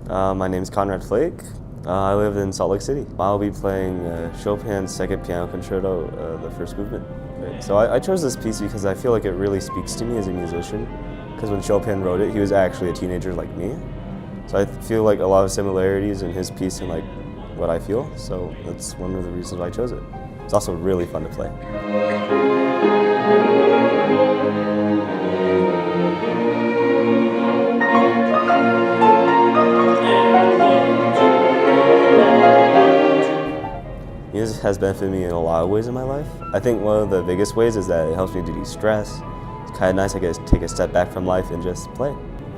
My name is Conrad Flake. I live in Salt Lake City. I'll be playing Chopin's Second Piano Concerto, the first movement. So I chose this piece because I feel like it really speaks to me as a musician. Because when Chopin wrote it, he was actually a teenager like me. So I feel like a lot of similarities in his piece and like what I feel. So that's one of the reasons why I chose it. It's also really fun to play. Music has benefited me in a lot of ways in my life. I think one of the biggest ways is that it helps me to de-stress. It's kind of nice I get to take a step back from life and just play.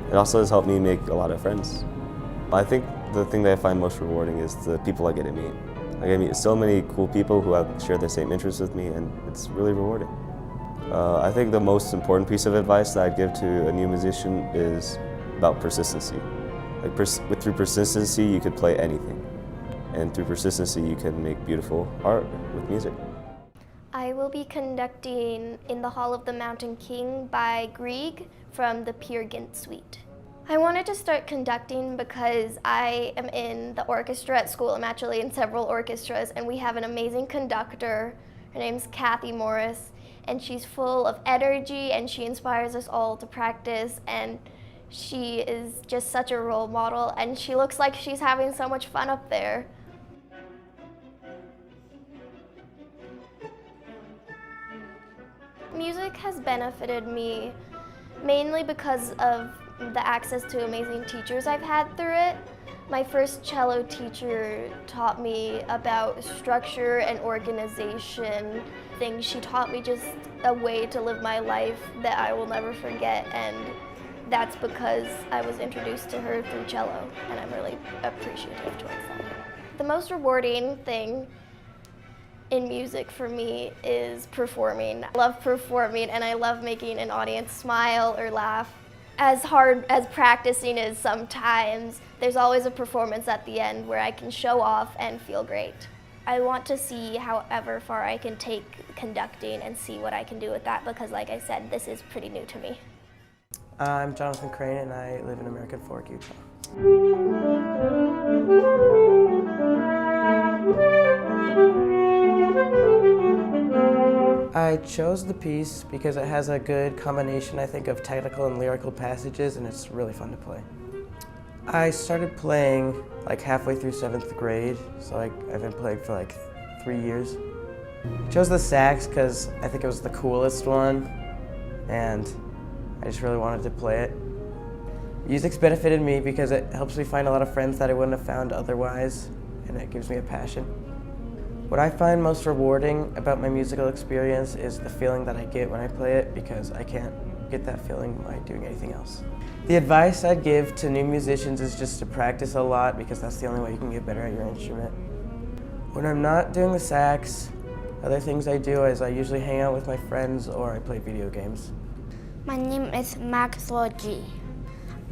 It also has helped me make a lot of friends. I think the thing that I find most rewarding is the people I get to meet. I get to meet so many cool people who have shared the same interests with me, and it's really rewarding. I think the most important piece of advice that I'd give to a new musician is about persistency. Like through persistency, you could play anything. And through persistency, you can make beautiful art with music. I will be conducting In the Hall of the Mountain King by Grieg from the Peer Gynt Suite. I wanted to start conducting because I am in the orchestra at school. I'm actually in several orchestras, and we have an amazing conductor. Her name's Kathy Morris, and she's full of energy, and she inspires us all to practice, and she is just such a role model, and she looks like she's having so much fun up there. Music has benefited me mainly because of the access to amazing teachers I've had through it. My first cello teacher taught me about structure and organization. She taught me just a way to live my life that I will never forget, and that's because I was introduced to her through cello, and I'm really appreciative towards that. The most rewarding thing in music for me is performing. I love performing, and I love making an audience smile or laugh. As hard as practicing is sometimes, there's always a performance at the end where I can show off and feel great. I want to see however far I can take conducting and see what I can do with that, because like I said, this is pretty new to me. I'm Jonathan Crane, and I live in American Fork, Utah. I chose the piece because it has a good combination, I think, of technical and lyrical passages, and it's really fun to play. I started playing like halfway through 7th grade, so I've been playing for like 3 years. I chose the sax because I think it was the coolest one, and I just really wanted to play it. Music's benefited me because it helps me find a lot of friends that I wouldn't have found otherwise, and it gives me a passion. What I find most rewarding about my musical experience is the feeling that I get when I play it, because I can't get that feeling by doing anything else. The advice I'd give to new musicians is just to practice a lot, because that's the only way you can get better at your instrument. When I'm not doing the sax, other things I do is I usually hang out with my friends or I play video games. My name is Maxwell G.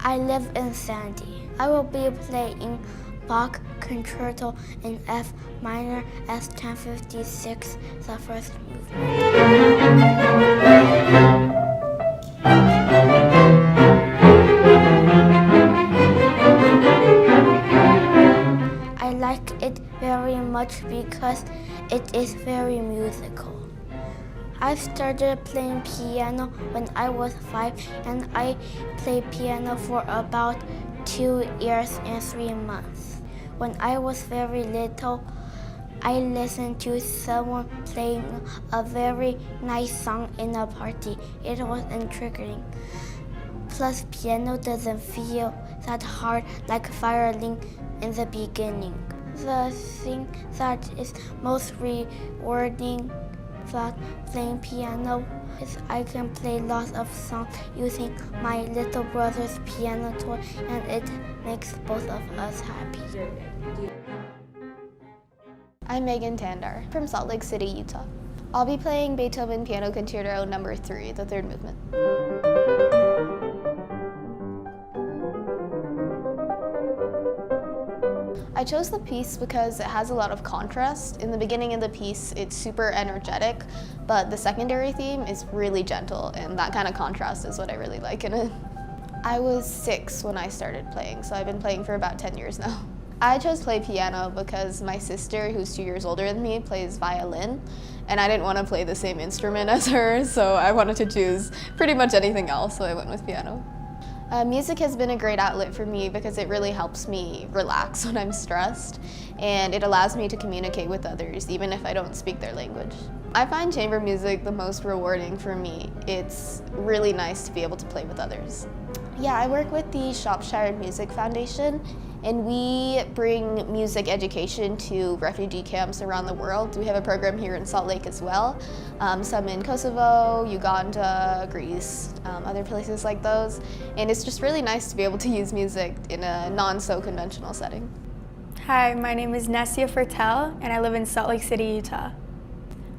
I live in Sandy. I will be playing Bach Concerto in F minor S1056, the first movement. I like it very much because it is very musical. I started playing piano when I was 5, and I played piano for about 2 years and 3 months. When I was very little, I listened to someone playing a very nice song in a party. It was intriguing. Plus, piano doesn't feel that hard like violin in the beginning. The thing that is most rewarding about playing piano is I can play lots of songs using my little brother's piano toy, and it makes both of us happy. I'm Megan Tandar from Salt Lake City, Utah. I'll be playing Beethoven Piano Concerto No. 3, the third movement. I chose the piece because it has a lot of contrast. In the beginning of the piece, it's super energetic, but the secondary theme is really gentle, and that kind of contrast is what I really like in it. I was 6 when I started playing, so I've been playing for about 10 years now. I chose to play piano because my sister, who's 2 years older than me, plays violin, and I didn't want to play the same instrument as her, so I wanted to choose pretty much anything else, so I went with piano. Music has been a great outlet for me because it really helps me relax when I'm stressed, and it allows me to communicate with others even if I don't speak their language. I find chamber music the most rewarding for me. It's really nice to be able to play with others. Yeah, I work with the Shropshire Music Foundation, and we bring music education to refugee camps around the world. We have a program here in Salt Lake as well, some in Kosovo, Uganda, Greece, other places like those. And it's just really nice to be able to use music in a non-so-conventional setting. Hi, my name is Nessia Fertel, and I live in Salt Lake City, Utah.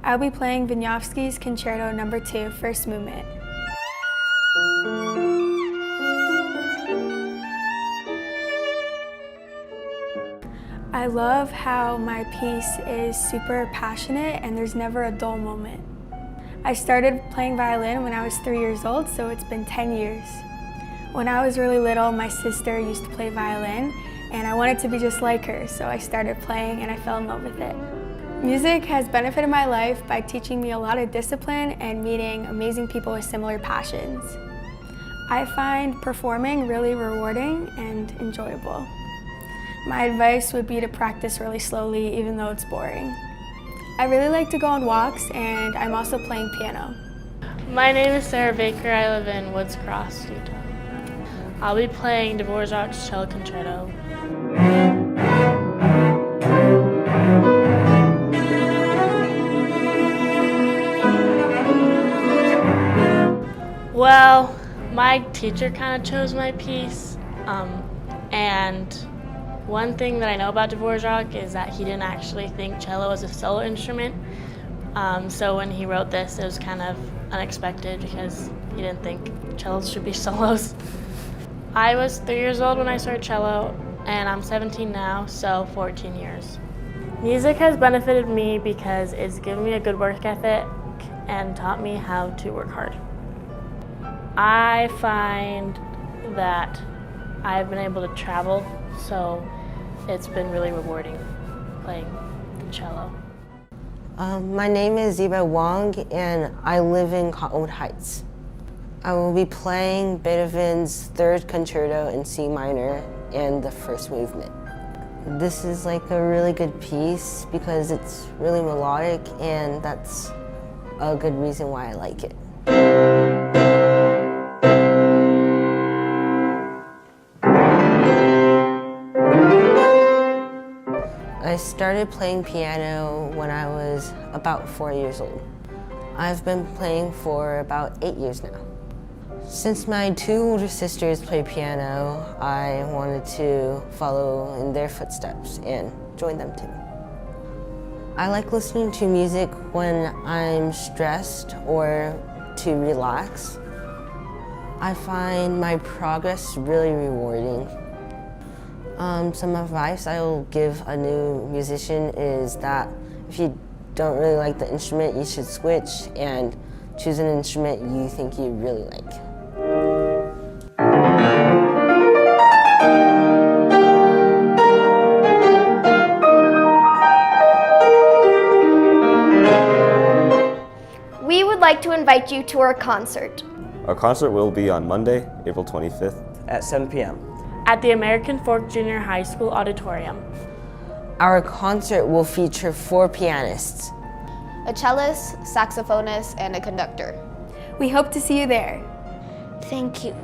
I'll be playing Wieniawski's Concerto No. 2, First Movement. I love how my piece is super passionate and there's never a dull moment. I started playing violin when I was 3 years old, so it's been 10 years. When I was really little, my sister used to play violin and I wanted to be just like her, so I started playing and I fell in love with it. Music has benefited my life by teaching me a lot of discipline and meeting amazing people with similar passions. I find performing really rewarding and enjoyable. My advice would be to practice really slowly, even though it's boring. I really like to go on walks, and I'm also playing piano. My name is Sarah Baker. I live in Woods Cross, Utah. I'll be playing Dvorak's Cello Concerto. Well, my teacher kind of chose my piece, and one thing that I know about Dvorak is that he didn't actually think cello was a solo instrument. So when he wrote this, it was kind of unexpected because he didn't think cellos should be solos. I was 3 years old when I started cello, and I'm 17 now, so 14 years. Music has benefited me because it's given me a good work ethic and taught me how to work hard. I find that I've been able to travel, so it's been really rewarding playing the cello. My name is Ziba Wong, and I live in Cottonwood Heights. I will be playing Beethoven's Third Concerto in C minor and the first movement. This is like a really good piece because it's really melodic, and that's a good reason why I like it. I started playing piano when I was about 4 years old. I've been playing for about 8 years now. Since my 2 older sisters play piano, I wanted to follow in their footsteps and join them too. I like listening to music when I'm stressed or to relax. I find my progress really rewarding. Some advice I will give a new musician is that if you don't really like the instrument, you should switch and choose an instrument you think you really like. We would like to invite you to our concert. Our concert will be on Monday, April 25th. At 7 p.m. At the American Fork Junior High School Auditorium. Our concert will feature 4 pianists. A cellist, saxophonist, and a conductor. We hope to see you there. Thank you.